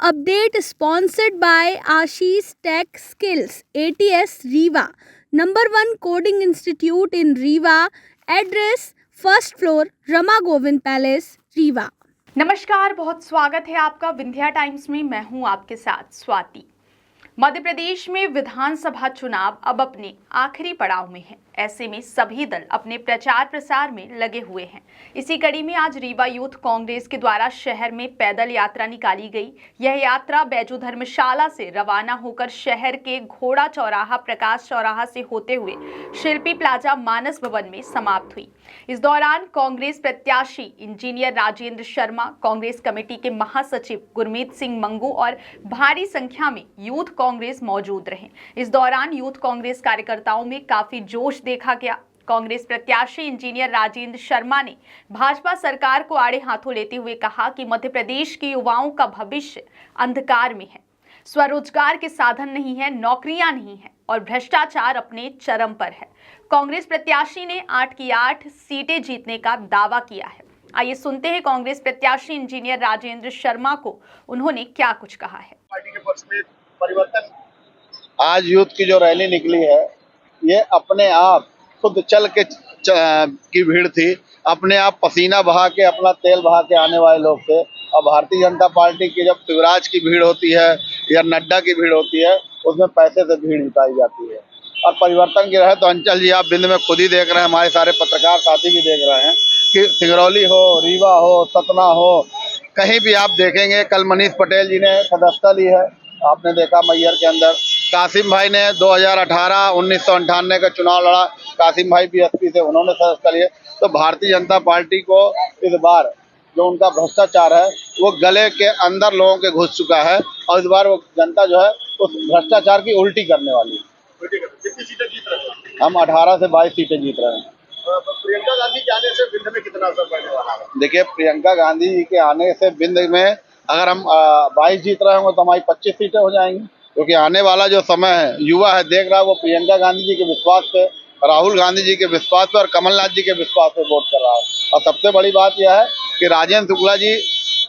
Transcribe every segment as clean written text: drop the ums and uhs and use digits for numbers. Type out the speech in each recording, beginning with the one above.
Update sponsored by Ashish Tech Skills, ATS Riva, #1 coding institute in Riva. Address first floor, Rama Govind Palace, Riva. नमस्कार, बहुत स्वागत है आपका Vindhya times में। मैं हूं आपके साथ स्वाति। मध्य प्रदेश में विधानसभा चुनाव अब अपने आखिरी पड़ाव में है। ऐसे में सभी दल अपने प्रचार प्रसार में लगे हुए हैं। इसी कड़ी में आज रीवा यूथ कांग्रेस के द्वारा शहर में पैदल यात्रा निकाली गई। यह यात्रा बैजू धर्मशाला से रवाना होकर शहर के घोड़ा चौराहा, प्रकाश चौराहा से होते हुए शिल्पी प्लाजा, मानस भवन में समाप्त हुई। इस दौरान कांग्रेस प्रत्याशी इंजीनियर राजेंद्र शर्मा, कांग्रेस कमेटी के महासचिव गुरमीत सिंह मंगू और भारी संख्या में यूथ कांग्रेस मौजूद रहे। इस दौरान यूथ कांग्रेस कार्यकर्ताओं में काफी जोश देखा गया। कांग्रेस प्रत्याशी इंजीनियर राजेंद्र शर्मा ने भाजपा सरकार को आड़े हाथों लेते हुए कहा कि मध्य प्रदेश के युवाओं का भविष्य अंधकार में है। स्वरोजगार के साधन नहीं है, नौकरियां नहीं है और भ्रष्टाचार अपने चरम पर है। कांग्रेस प्रत्याशी ने 8 की 8 सीटें जीतने का दावा किया है। आइए सुनते हैं कांग्रेस प्रत्याशी इंजीनियर राजेंद्र शर्मा को, उन्होंने क्या कुछ कहा है। पार्टी के पक्ष में परिवर्तन, आज यूथ की जो रैली निकली है, ये अपने आप खुद चल के की भीड़ थी। अपने आप पसीना बहा के, अपना तेल बहा के आने वाले लोग थे। और भारतीय जनता पार्टी की जब शिवराज की भीड़ होती है या नड्डा की भीड़ होती है, उसमें पैसे से भीड़ जुटाई जाती है। और परिवर्तन की रहे तो अंचल जी, आप बिंद में खुद ही देख रहे हैं, हमारे सारे पत्रकार साथी भी देख रहे हैं कि सिंगरौली हो, रीवा हो, सतना हो, कहीं भी आप देखेंगे। कल मनीष पटेल जी ने सदस्यता ली है, आपने देखा मैयर के अंदर। कासिम भाई ने 2018 1998 का चुनाव लड़ा, कासिम भाई बीएसपी से, उन्होंने सदस्यता लिए। तो भारतीय जनता पार्टी को इस बार जो उनका भ्रष्टाचार है वो गले के अंदर लोगों के घुस चुका है और इस बार वो जनता जो है उस भ्रष्टाचार की उल्टी करने वाली है। कितनी सीटें जीत रहे हैं? हम 18 से 22 सीटें जीत रहे हैं। प्रियंका गांधी के आने से बिंद में कितना असर पड़ने वाला है? देखिए, प्रियंका गांधी जी के आने से बिंद में अगर हम 22 जीत रहे होंगे तो हमारी 25 सीटें हो जाएंगी, क्योंकि आने वाला जो समय है, युवा है, देख रहा है, वो प्रियंका गांधी जी के विश्वास पे, राहुल गांधी जी के विश्वास पे और कमलनाथ जी के विश्वास पे वोट कर रहा है। और सबसे बड़ी बात यह है कि राजेंद्र शुक्ला जी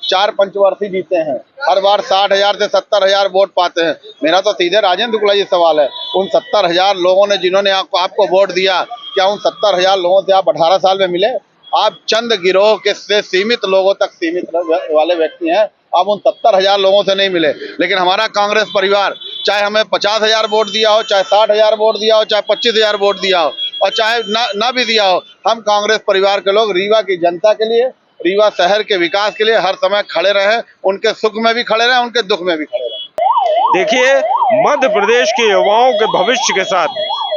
4 पंचवर्षीय जीते हैं, हर बार 60,000 से 70,000 वोट पाते हैं। मेरा तो सीधे राजेंद्र शुक्ला जी सवाल है, उन 70,000 लोगों ने जिन्होंने आपको वोट दिया, क्या उन 70,000 लोगों से आप 18 साल में मिले? आप चंद गिरोह के से सीमित लोगों तक सीमित वाले व्यक्ति हैं, आप उन 70,000 लोगों से नहीं मिले। लेकिन हमारा कांग्रेस परिवार, चाहे हमें 50,000 वोट दिया हो, चाहे 60,000 वोट दिया हो, चाहे 25,000 वोट दिया हो और चाहे ना भी दिया हो, हम कांग्रेस परिवार के लोग रीवा की जनता के लिए, रीवा शहर के विकास के लिए हर समय खड़े रहे। उनके सुख में भी खड़े रहे, उनके दुख में भी खड़े रहे। देखिए, मध्य प्रदेश के युवाओं के भविष्य के साथ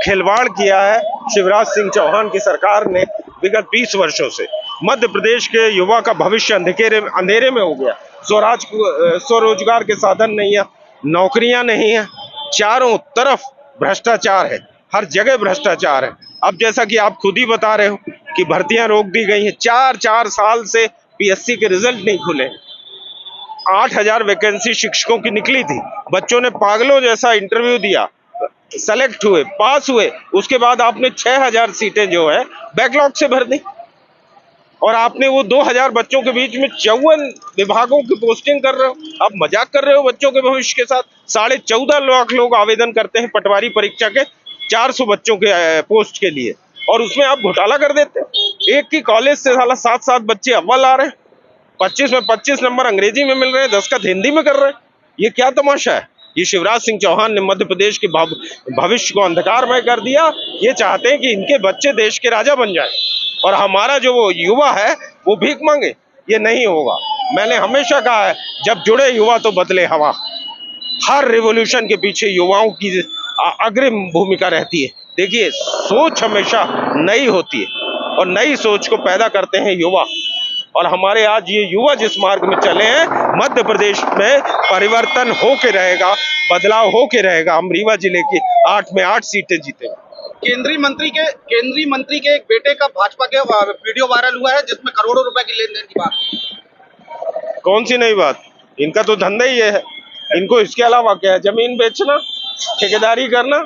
खिलवाड़ किया है शिवराज सिंह चौहान की सरकार ने विगत 20 वर्षों से। मध्य प्रदेश के युवा का भविष्य अंधेरे में हो गया। स्वरोजगार के साधन नहीं है, नौकरियां नहीं है, चारों तरफ भ्रष्टाचार है, हर जगह भ्रष्टाचार है। अब जैसा कि आप खुद ही बता रहे हो कि भर्तियां रोक दी गई हैं, 4 साल से पीएससी के रिजल्ट नहीं खुले। 8,000 वैकेंसी शिक्षकों की निकली थी, बच्चों ने पागलों जैसा इंटरव्यू दिया, सेलेक्ट हुए, पास हुए, उसके बाद आपने 6,000 सीटें जो है बैकलॉग से भर दी और आपने वो 2,000 बच्चों के बीच में 54 विभागों की पोस्टिंग कर रहे हो। आप मजाक कर रहे हो बच्चों के भविष्य के साथ। 14.5 लाख लोग आवेदन करते हैं पटवारी परीक्षा के 400 बच्चों के पोस्ट के लिए और उसमें आप घोटाला कर देते हैं। एक की कॉलेज से साला 7 बच्चे अव्वल आ रहे हैं, 25 में 25 नंबर अंग्रेजी में मिल रहे हैं, 10 का हिंदी में कर रहे हैं। ये क्या तमाशा है? ये शिवराज सिंह चौहान ने मध्य प्रदेश के भविष्य को अंधकारमय कर दिया। ये चाहते हैं कि इनके बच्चे देश के राजा बन जाएं और हमारा जो वो युवा है वो भीख मांगे। ये नहीं होगा। मैंने हमेशा कहा है, जब जुड़े युवा तो बदले हवा। हर रिवॉल्यूशन के पीछे युवाओं की अग्रिम भूमिका रहती है। देखिए, सोच हमेशा नई होती है और नई सोच को पैदा करते हैं युवा। और हमारे आज ये युवा जिस मार्ग में चले हैं, मध्य प्रदेश में परिवर्तन होके रहेगा, बदलाव होके रहेगा। हम रीवा जिले की 8 में 8 सीटें जीतेंगे। केंद्रीय मंत्री के एक बेटे का भाजपा के वीडियो वायरल हुआ है जिसमें करोड़ों रुपए की लेन देन की बात। कौन सी नई बात? इनका तो धंधा ही ये है। इनको इसके अलावा क्या है? जमीन बेचना, ठेकेदारी करना,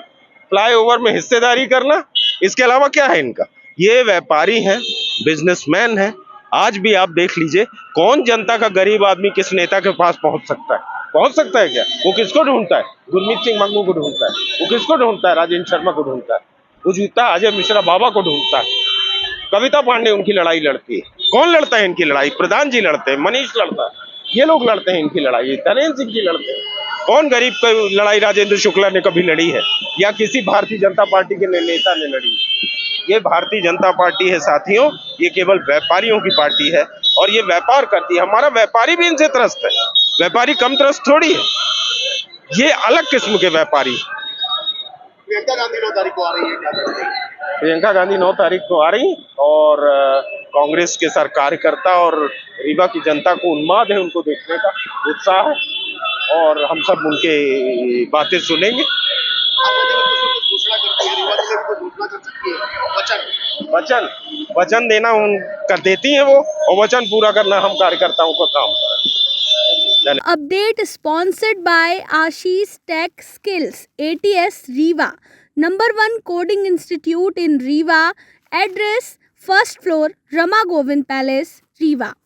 फ्लाईओवर में हिस्सेदारी करना, इसके अलावा क्या है इनका? ये व्यापारी हैं, बिजनेसमैन हैं। आज भी आप देख लीजिए, कौन जनता का गरीब आदमी किस नेता के पास पहुंच सकता है? पहुंच सकता है क्या? वो किसको ढूंढता है? गुरमीत सिंह मन्नू को ढूंढता है। वो किसको ढूंढता है? राजेंद्र शर्मा को ढूंढता है। वो जीतता है अजय मिश्रा बाबा को ढूंढता है। कविता पांडे उनकी लड़ाई लड़ती है। कौन लड़ता है इनकी लड़ाई? प्रधान जी लड़ते हैं, मनीष लड़ता है, ये लोग लड़ते हैं इनकी लड़ाई, धनेन्द्र सिंह जी लड़ते हैं। कौन गरीब की लड़ाई राजेंद्र शुक्ला ने कभी लड़ी है या किसी भारतीय जनता पार्टी के नेता ने लड़ी है? ये भारतीय जनता पार्टी है साथियों, ये केवल व्यापारियों की पार्टी है और ये व्यापार करती है। हमारा व्यापारी भी इनसे त्रस्त है, व्यापारी कम त्रस्त थोड़ी है, ये अलग किस्म के व्यापारी। प्रियंका गांधी 9 तारीख को आ रही है, क्या करेंगे? प्रियंका गांधी 9 तारीख को आ रही और कांग्रेस के सारे कार्यकर्ता और रीवा की जनता को उन्माद है उनको देखने का, उत्साह है और हम सब उनके बातें सुनेंगे। घोषणा करती है, रीवा जिले में घोषणा कर सकती है, वचन वचन देना उन कर देती हैं वो, और वचन पूरा करना हम कार्यकर्ताओं का काम। Update sponsored by Ashish Tech Skills, ATS Rewa, #1 coding institute in Rewa. Address: 1st floor, Rama Govind Palace, Rewa.